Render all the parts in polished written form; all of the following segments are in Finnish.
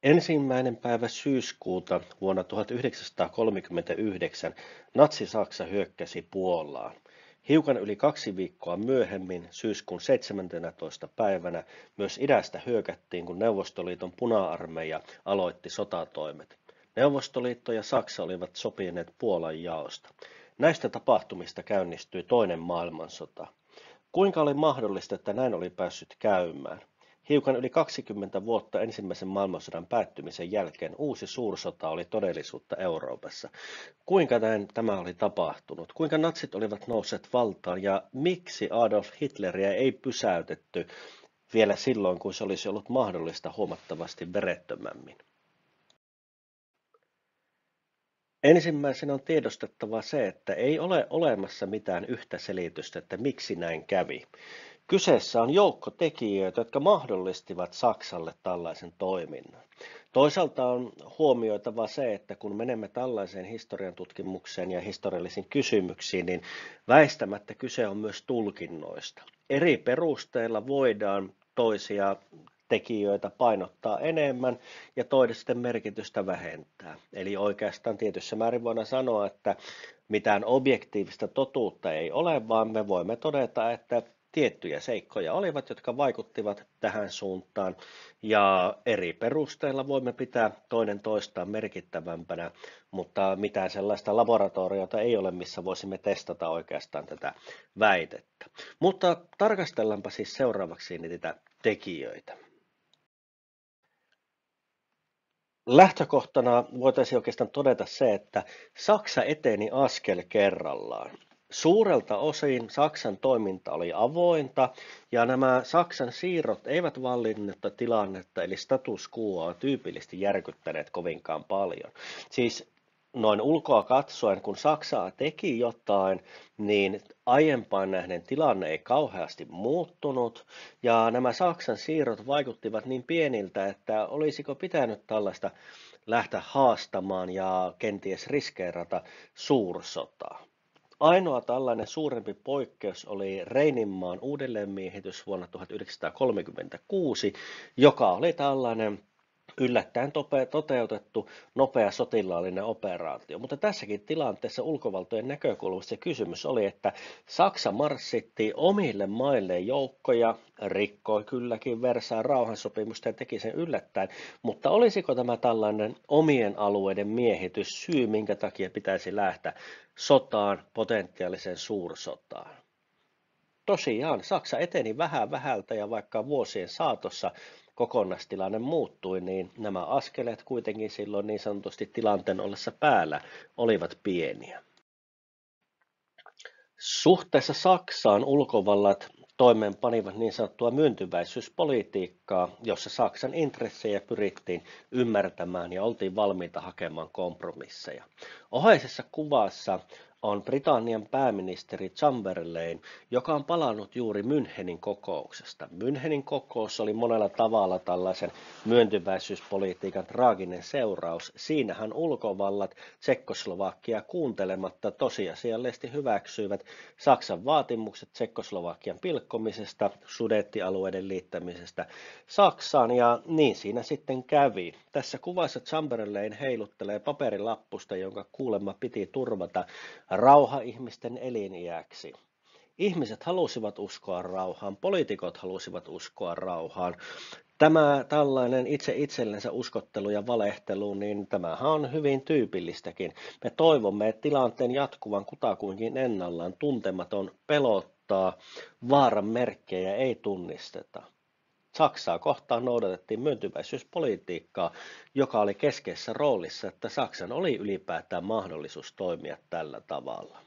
Ensimmäinen päivä syyskuuta vuonna 1939 Natsi-Saksa hyökkäsi Puolaan. Hiukan yli 2 viikkoa myöhemmin, syyskuun 17. päivänä, myös idästä hyökättiin, kun Neuvostoliiton puna-armeija aloitti sotatoimet. Neuvostoliitto ja Saksa olivat sopineet Puolan jaosta. Näistä tapahtumista käynnistyi toinen maailmansota. Kuinka oli mahdollista, että näin oli päässyt käymään? Hiukan yli 20 vuotta ensimmäisen maailmansodan päättymisen jälkeen uusi suursota oli todellisuutta Euroopassa. Kuinka tämä oli tapahtunut? Kuinka natsit olivat nousseet valtaan ja miksi Adolf Hitleriä ei pysäytetty vielä silloin, kun se olisi ollut mahdollista huomattavasti verettömämmin? Ensimmäisenä on tiedostettava se, että ei ole olemassa mitään yhtä selitystä, että miksi näin kävi. Kyseessä on joukko tekijöitä, jotka mahdollistivat Saksalle tällaisen toiminnan. Toisaalta on huomioitava se, että kun menemme tällaiseen historian tutkimukseen ja historiallisiin kysymyksiin, niin väistämättä kyse on myös tulkinnoista. Eri perusteilla voidaan toisia tekijöitä painottaa enemmän ja toisten merkitystä vähentää. Eli oikeastaan tietyssä määrin voidaan sanoa, että mitään objektiivista totuutta ei ole, vaan me voimme todeta, että tiettyjä seikkoja olivat, jotka vaikuttivat tähän suuntaan, ja eri perusteilla voimme pitää toinen toistaan merkittävämpänä, mutta mitään sellaista laboratoriota ei ole, missä voisimme testata oikeastaan tätä väitettä. Mutta tarkastellaanpa siis seuraavaksi niitä tekijöitä. Lähtökohtana voitaisiin oikeastaan todeta se, että Saksa eteni askel kerrallaan. Suurelta osin Saksan toiminta oli avointa ja nämä Saksan siirrot eivät vallinnutta tilannetta eli status quoa tyypillisesti järkyttäneet kovinkaan paljon. Siis noin ulkoa katsoen, kun Saksa teki jotain, niin aiempaan nähden tilanne ei kauheasti muuttunut ja nämä Saksan siirrot vaikuttivat niin pieniltä, että olisiko pitänyt tällaista lähteä haastamaan ja kenties riskeerata suursotaa. Ainoa tällainen suurempi poikkeus oli Reininmaan uudelleenmiehitys vuonna 1936, joka oli tällainen yllättäen toteutettu nopea sotilaallinen operaatio. Mutta tässäkin tilanteessa ulkovaltojen näkökulmasta se kysymys oli, että Saksa marssitti omille maille joukkoja, rikkoi kylläkin Versailles rauhansopimusta ja teki sen yllättäen, mutta olisiko tämä tällainen omien alueiden miehitys syy, minkä takia pitäisi lähteä sotaan, potentiaaliseen suursotaan? Tosiaan, Saksa eteni vähän vähältä ja vaikka vuosien saatossa kokonaistilanne muuttui, niin nämä askeleet kuitenkin silloin niin sanotusti tilanteen ollessa päällä olivat pieniä. Suhteessa Saksaan ulkovallat toimeenpanivat niin sanottua myöntyväisyyspolitiikkaa, jossa Saksan intressejä pyrittiin ymmärtämään ja oltiin valmiita hakemaan kompromisseja. Oheisessa kuvassa on Britannian pääministeri Chamberlain, joka on palannut juuri Münchenin kokouksesta. Münchenin kokous oli monella tavalla tällaisen myöntyväisyyspolitiikan traaginen seuraus. Siinähän ulkovallat Tsekkoslovakia kuuntelematta tosiasiallisesti hyväksyivät Saksan vaatimukset Tsekkoslovakian pilkkomisesta, Sudettialueiden liittämisestä Saksaan, ja niin siinä sitten kävi. Tässä kuvassa Chamberlain heiluttelee paperilappusta, jonka kuulemma piti turvata rauha ihmisten eliniäksi. Ihmiset halusivat uskoa rauhaan, poliitikot halusivat uskoa rauhaan. Tämä tällainen itse itsellensä uskottelu ja valehtelu, niin tämähän on hyvin tyypillistäkin. Me toivomme, että tilanteen jatkuvan kutakuinkin ennallaan, tuntematon pelottaa, vaaran merkkejä ei tunnisteta. Saksaa kohtaan noudatettiin myöntyväisyyspolitiikkaa, joka oli keskeisessä roolissa, että Saksan oli ylipäätään mahdollisuus toimia tällä tavalla.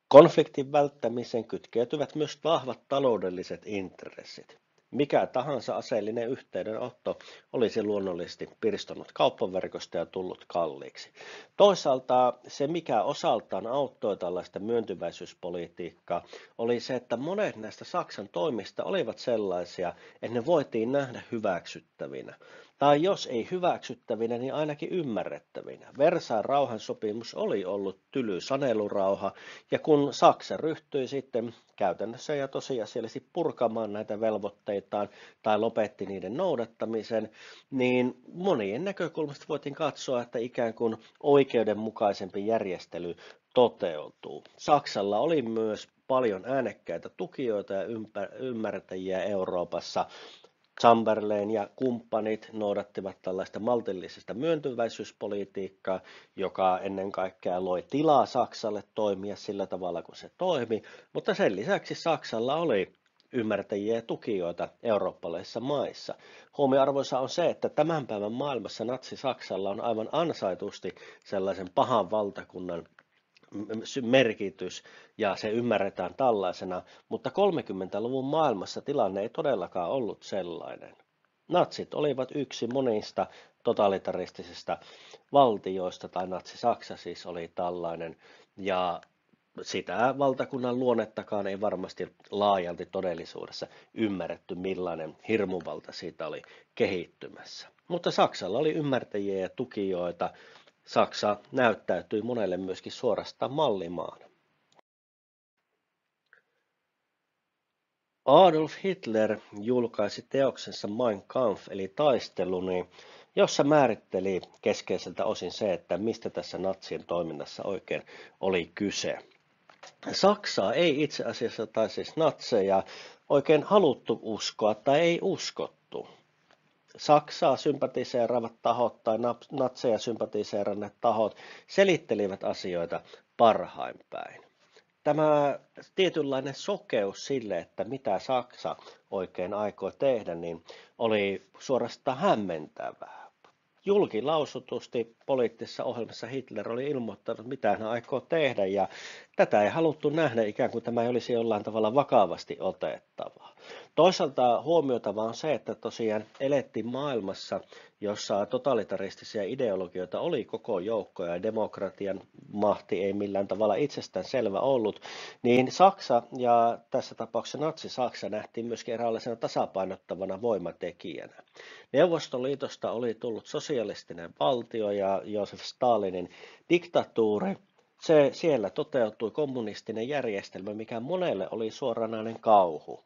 Konfliktin välttämiseen kytkeytyvät myös vahvat taloudelliset intressit. Mikä tahansa aseellinen yhteydenotto olisi luonnollisesti pirstonut kauppaverkosta ja tullut kalliiksi. Toisaalta se, mikä osaltaan auttoi tällaista myöntyväisyyspolitiikkaa, oli se, että monet näistä Saksan toimista olivat sellaisia, että ne voitiin nähdä hyväksyttävinä. tai jos ei hyväksyttävinä, niin ainakin ymmärrettävinä. Versailles rauhansopimus oli ollut tyly sanelurauha, ja kun Saksa ryhtyi sitten käytännössä ja tosiasiallisesti purkamaan näitä velvoitteitaan tai lopetti niiden noudattamisen, niin monien näkökulmasta voitiin katsoa, että ikään kuin oikeudenmukaisempi järjestely toteutuu. Saksalla oli myös paljon äänekkäitä tukijoita ja ymmärtäjiä Euroopassa. Chamberlain ja kumppanit noudattivat tällaista maltillisesta myöntyväisyyspolitiikkaa, joka ennen kaikkea loi tilaa Saksalle toimia sillä tavalla, kun se toimi, mutta sen lisäksi Saksalla oli ymmärtäjiä ja tukijoita eurooppalaisissa maissa. Huomioarvoisa on se, että tämän päivän maailmassa natsi-Saksalla on aivan ansaitusti sellaisen pahan valtakunnan merkitys ja se ymmärretään tällaisena, mutta 30-luvun maailmassa tilanne ei todellakaan ollut sellainen. Natsit olivat yksi monista totalitaristisista valtioista, tai natsi-Saksa siis oli tällainen, ja sitä valtakunnan luonnettakaan ei varmasti laajalti todellisuudessa ymmärretty, millainen hirmuvalta siitä oli kehittymässä. Mutta Saksalla oli ymmärtäjiä ja tukijoita. Saksa näyttäytyi monelle myöskin suorastaan mallimaana. Adolf Hitler julkaisi teoksensa Mein Kampf eli taisteluni, jossa määritteli keskeiseltä osin se, että mistä tässä natsien toiminnassa oikein oli kyse. Saksaa ei itse asiassa, tai siis natseja, oikein haluttu uskoa tai ei uskottu. Saksaa sympatiseeraavat tahot tai natseja sympatiseeranneet tahot selittelivät asioita parhain päin. Tämä tietynlainen sokeus sille, että mitä Saksa oikein aikoi tehdä, niin oli suorastaan hämmentävää. Julkilausutusti poliittisessa ohjelmassa Hitler oli ilmoittanut, mitä hän aikoo tehdä, ja tätä ei haluttu nähdä ikään kuin tämä ei olisi jollain tavalla vakavasti otettavaa. Toisaalta huomioitavaa on se, että tosiaan elettiin maailmassa, jossa totalitaristisia ideologioita oli koko joukko ja demokratian mahti ei millään tavalla itsestään selvä ollut, niin Saksa ja tässä tapauksessa natsi-Saksa nähtiin myöskin eräänlaisena tasapainottavana voimatekijänä. Neuvostoliitosta oli tullut sosialistinen valtio ja Joosef Stalinin diktatuuri. Siellä toteutui kommunistinen järjestelmä, mikä monelle oli suoranainen kauhu.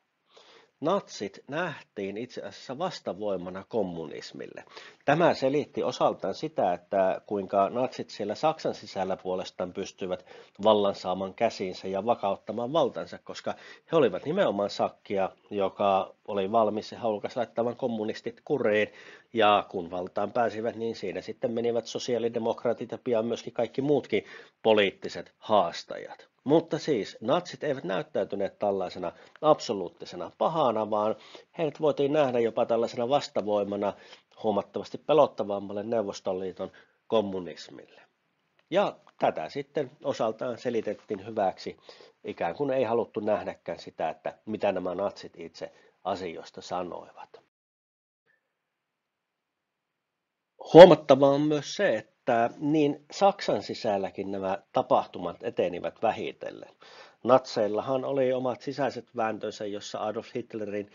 Natsit nähtiin itse asiassa vastavoimana kommunismille. Tämä selitti osaltaan sitä, että kuinka natsit siellä Saksan sisällä puolestaan pystyivät vallan saamaan käsiinsä ja vakauttamaan valtansa, koska he olivat nimenomaan sakkia, joka oli valmis ja halukas laittamaan kommunistit kuriin, ja kun valtaan pääsivät, niin siinä sitten menivät sosiaalidemokraatit ja pian myöskin kaikki muutkin poliittiset haastajat. Mutta siis natsit eivät näyttäytyneet tällaisena absoluuttisena pahana, vaan heidät voitiin nähdä jopa tällaisena vastavoimana huomattavasti pelottavammalle Neuvostoliiton kommunismille. Ja tätä sitten osaltaan selitettiin hyväksi, ikään kuin ei haluttu nähdäkään sitä, että mitä nämä natsit itse asioista sanoivat. Huomattavaa on myös se, että niin Saksan sisälläkin nämä tapahtumat etenivät vähitellen. Natseillahan oli omat sisäiset vääntönsä, jossa Adolf Hitlerin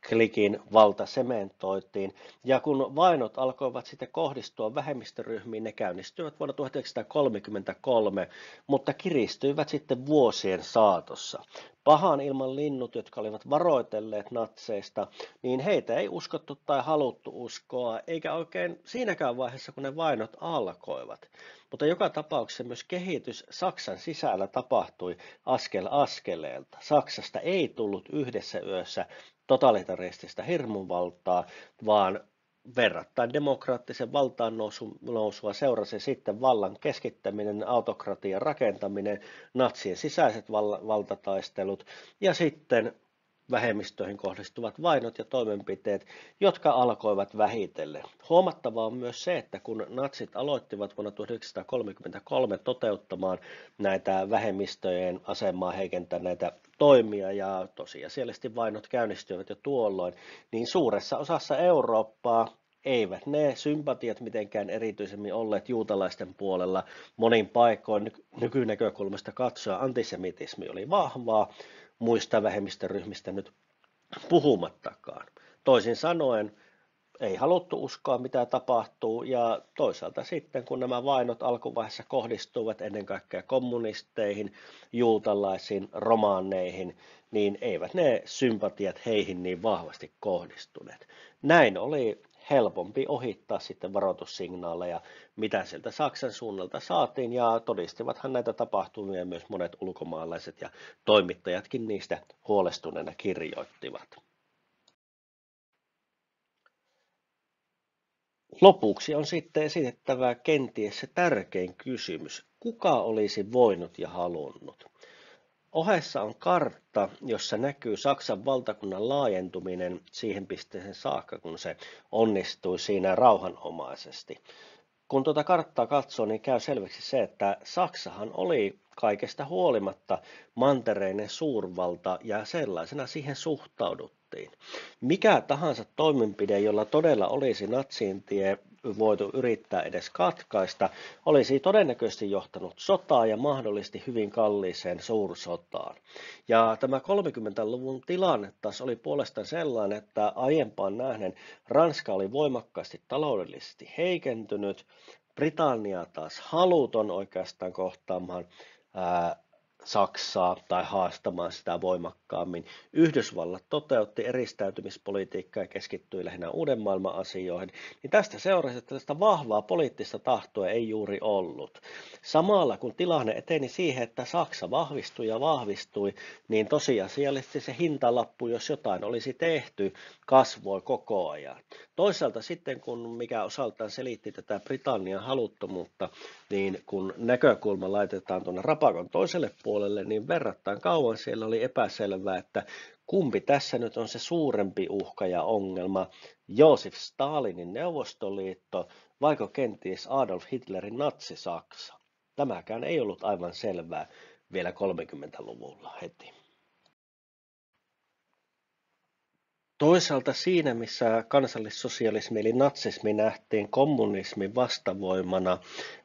klikin valta sementoitiin, ja kun vainot alkoivat sitten kohdistua vähemmistöryhmiin, ne käynnistyivät vuonna 1933, mutta kiristyivät sitten vuosien saatossa. Pahan ilman linnut, jotka olivat varoitelleet natseista, niin heitä ei uskottu tai haluttu uskoa, eikä oikein siinäkään vaiheessa, kun ne vainot alkoivat. Mutta joka tapauksessa myös kehitys Saksan sisällä tapahtui askel askeleelta. Saksasta ei tullut yhdessä yössä totalitaristista hirmuvaltaa, vaan verrattain demokraattisen valtaan nousua seurasi sitten vallan keskittäminen, autokratian rakentaminen, natsien sisäiset valtataistelut ja sitten vähemmistöihin kohdistuvat vainot ja toimenpiteet, jotka alkoivat vähitellen. Huomattavaa on myös se, että kun natsit aloittivat vuonna 1933 toteuttamaan näitä vähemmistöjen asemaa heikentäneitä toimia ja tosiasiallisesti vainot käynnistyivät jo tuolloin, niin suuressa osassa Eurooppaa eivät ne sympatiat mitenkään erityisemmin olleet juutalaisten puolella. Monin paikoin nykynäkökulmasta katsoa antisemitismi oli vahvaa, muista vähemmistöryhmistä nyt puhumattakaan. Toisin sanoen ei haluttu uskoa, mitä tapahtuu, ja toisaalta sitten, kun nämä vainot alkuvaiheessa kohdistuivat ennen kaikkea kommunisteihin, juutalaisiin, romaaneihin, niin eivät ne sympatiat heihin niin vahvasti kohdistuneet. Näin oli helpompi ohittaa sitten varoitussignaaleja, mitä sieltä Saksan suunnalta saatiin, ja todistivathan näitä tapahtumia myös monet ulkomaalaiset ja toimittajatkin niistä huolestuneena kirjoittivat. Lopuksi on sitten esitettävä kenties se tärkein kysymys. Kuka olisi voinut ja halunnut? Ohessa on kartta, jossa näkyy Saksan valtakunnan laajentuminen siihen pisteeseen saakka, kun se onnistui siinä rauhanomaisesti. Kun tuota karttaa katsoo, niin käy selväksi se, että Saksahan oli kaikesta huolimatta mantereinen suurvalta ja sellaisena siihen suhtauduttiin. Mikä tahansa toimenpide, jolla todella olisi natsien tie voitu yrittää edes katkaista, olisi todennäköisesti johtanut sotaan ja mahdollisesti hyvin kalliiseen suursotaan. Ja tämä 30-luvun tilanne taas oli puolestaan sellainen, että aiempaan nähden Ranska oli voimakkaasti taloudellisesti heikentynyt, Britannia taas haluton oikeastaan kohtaamaan Saksaa tai haastamaan sitä voimakkaammin. Yhdysvallat toteutti eristäytymispolitiikkaa ja keskittyi lähinnä uuden maailman asioihin, niin tästä seurasi, että tästä vahvaa poliittista tahtoa ei juuri ollut. Samalla kun tilanne eteni siihen, että Saksa vahvistui ja vahvistui, niin tosiasiallisesti se hintalappu, jos jotain olisi tehty, kasvoi koko ajan. Toisaalta sitten, kun mikä osaltaan selitti tätä Britannian haluttomuutta, niin kun näkökulma laitetaan tuonne rapakon toiselle puolelle, niin verrattain kauan siellä oli epäselvää, että kumpi tässä nyt on se suurempi uhka ja ongelma, Joosef Stalinin Neuvostoliitto vaiko kenties Adolf Hitlerin natsi-Saksa. Tämäkään ei ollut aivan selvää vielä 30-luvulla heti. Toisaalta siinä, missä kansallissosialismi eli natsismi nähtiin kommunismin vastavoimana,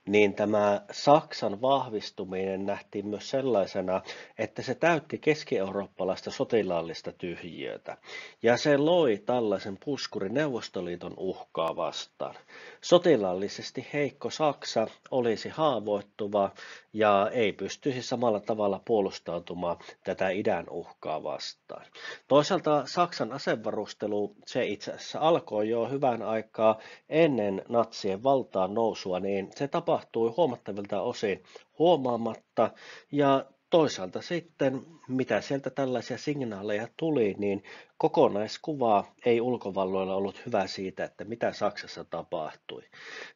niin tämä Saksan vahvistuminen nähtiin myös sellaisena, että se täytti keski-eurooppalaista sotilaallista tyhjiötä. Ja se loi tällaisen puskurin Neuvostoliiton uhkaa vastaan. Sotilaallisesti heikko Saksa olisi haavoittuva ja ei pystyisi samalla tavalla puolustautumaan tätä idän uhkaa vastaan. Toisaalta Saksan asevarustelu, se itse asiassa alkoi jo hyvän aikaa ennen natsien valtaan nousua, niin se tapahtui huomattavilta osin huomaamatta, ja toisaalta sitten, mitä sieltä tällaisia signaaleja tuli, niin kokonaiskuva ei ulkovalloilla ollut hyvä siitä, että mitä Saksassa tapahtui.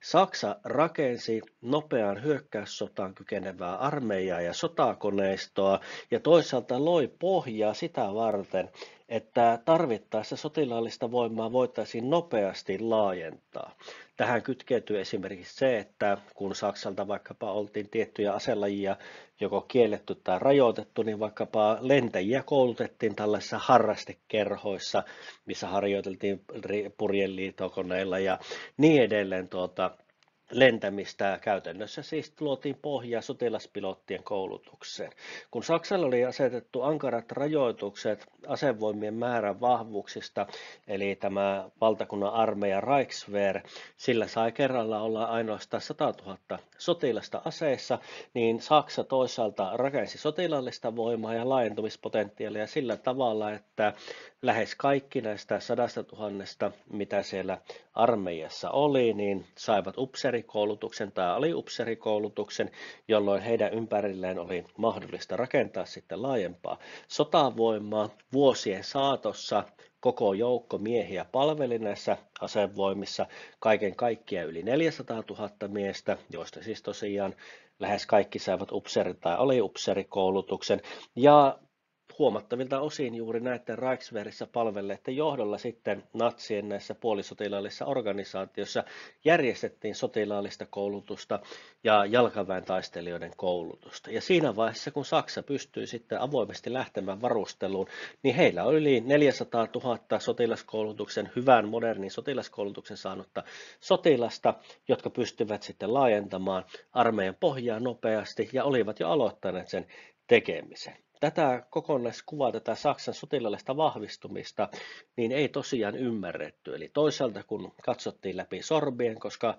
Saksa rakensi nopean hyökkäyssotaan kykenevää armeijaa ja sotakoneistoa ja toisaalta loi pohjaa sitä varten, että tarvittaessa sotilaallista voimaa voitaisiin nopeasti laajentaa. Tähän kytkeytyy esimerkiksi se, että kun Saksalta vaikkapa oltiin tiettyjä aselajia joko kielletty tai rajoitettu, niin vaikkapa lentäjiä koulutettiin tällaisissa harrastekerhoissa, missä harjoiteltiin purjeliitokoneilla ja niin edelleen lentämistä. Käytännössä siis luotiin pohjaa sotilaspilottien koulutukseen. Kun Saksalle oli asetettu ankarat rajoitukset asevoimien määrän vahvuuksista, eli tämä valtakunnan armeija Reichswehr, sillä sai kerralla olla ainoastaan 100 000 sotilasta aseissa, niin Saksa toisaalta rakensi sotilaallista voimaa ja laajentumispotentiaalia sillä tavalla, että lähes kaikki näistä 100 000, mitä siellä armeijassa oli, niin saivat upseerikoulutuksen tai aliupseerikoulutuksen, jolloin heidän ympärilleen oli mahdollista rakentaa sitten laajempaa sotavoimaa. Vuosien saatossa koko joukko miehiä palveli näissä asevoimissa, kaiken kaikkiaan yli 400 000 miestä, joista siis tosiaan lähes kaikki saivat upseeri- tai aliupseerikoulutuksen, ja huomattavilta osin juuri näiden Reichswehrissa palvelleiden johdolla sitten natsien näissä puolisotilaallisissa organisaatioissa järjestettiin sotilaallista koulutusta ja jalkaväen taistelijoiden koulutusta. Ja siinä vaiheessa, kun Saksa pystyi sitten avoimesti lähtemään varusteluun, niin heillä oli yli 400 000 sotilaskoulutuksen, hyvän modernin sotilaskoulutuksen saanutta sotilasta, jotka pystyvät sitten laajentamaan armeijan pohjaa nopeasti ja olivat jo aloittaneet sen tekemisen. tätä kokonaiskuvaa, tätä Saksan sotilaallista vahvistumista, niin ei tosiaan ymmärretty. Eli toisaalta kun katsottiin läpi sorbien, koska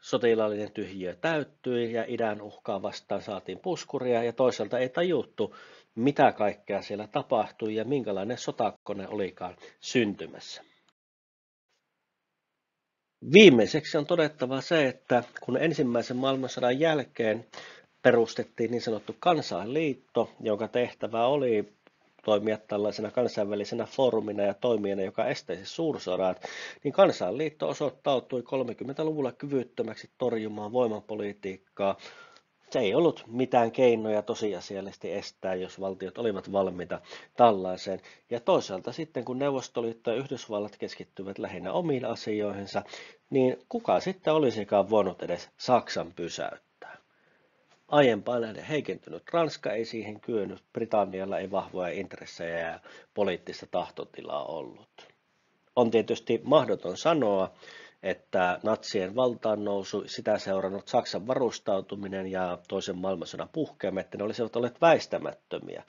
sotilaallinen tyhjiö täyttyi ja idän uhkaa vastaan saatiin puskuria, ja toisaalta ei tajuttu, mitä kaikkea siellä tapahtui ja minkälainen sotakone olikaan syntymässä. Viimeiseksi on todettava se, että kun ensimmäisen maailmansodan jälkeen perustettiin niin sanottu kansainliitto, jonka tehtävä oli toimia tällaisena kansainvälisenä foorumina ja toimijana, joka estäisi suursodat, niin kansainliitto osoittautui 30-luvulla kyvyttömäksi torjumaan voimapolitiikkaa. Se ei ollut mitään keinoja tosiasiallisesti estää, jos valtiot olivat valmiita tällaiseen. Ja toisaalta sitten, kun Neuvostoliitto ja Yhdysvallat keskittyvät lähinnä omiin asioihinsa, niin kuka sitten olisikaan voinut edes Saksan pysäyttää? Aiempaan nähden heikentynyt Ranska ei siihen kyennyt, Britannialla ei vahvoja intressejä ja poliittista tahtotilaa ollut. On tietysti mahdoton sanoa, että natsien valtaan nousu, sitä seurannut Saksan varustautuminen ja toisen maailmansodan puhkeaminen, ne olisivat olleet väistämättömiä.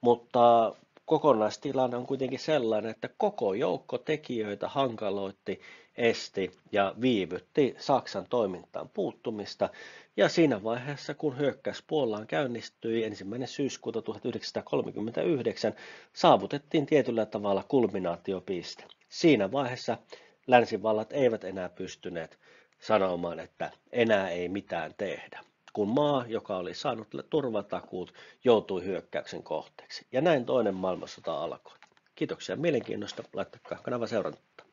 Mutta kokonaistilanne on kuitenkin sellainen, että koko joukko tekijöitä hankaloitti, esti ja viivytti Saksan toimintaan puuttumista. Ja siinä vaiheessa, kun hyökkäys Puolaan käynnistyi 1. syyskuuta 1939, saavutettiin tietyllä tavalla kulminaatiopiste. Siinä vaiheessa länsivallat eivät enää pystyneet sanomaan, että enää ei mitään tehdä, kun maa, joka oli saanut turvatakuut, joutui hyökkäyksen kohteeksi. Ja näin toinen maailmansota alkoi. Kiitoksia mielenkiinnosta. Laittakaa kanava seurantaa.